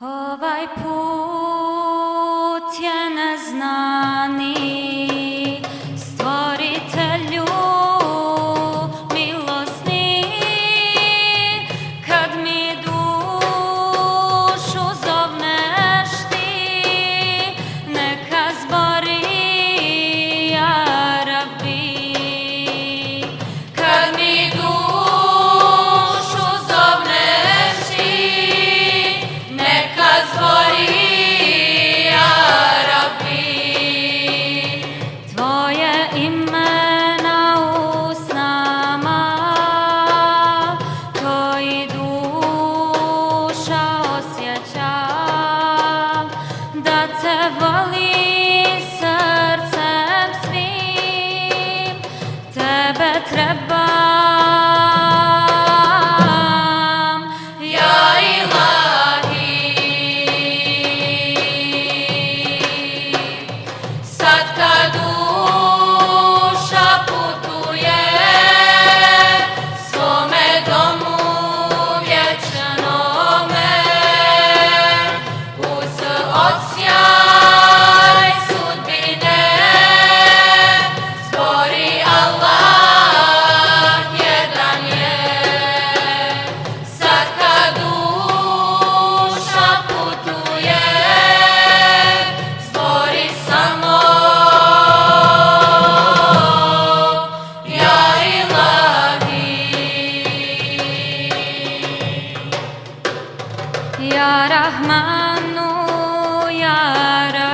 Ovaj put je neznani, Stvoritelju milosni, kad mi dušu zovneš ti, neka zbori, ja Rabbi. Kad mi dušu zovneš ti, neka zbori, ja Rabbi. Tvoje ime na usnama, to i duša osjeća, da te voli srcem svim, tebe trebam, ja Ilahi. Sad kad duša putuje svome domu vječnome, uz odsjaj sudbine zbori Allah jedan je. Sad kad duša putuje zbori samo, ja Ilahi. Ya Rahmanu, ya Rahim.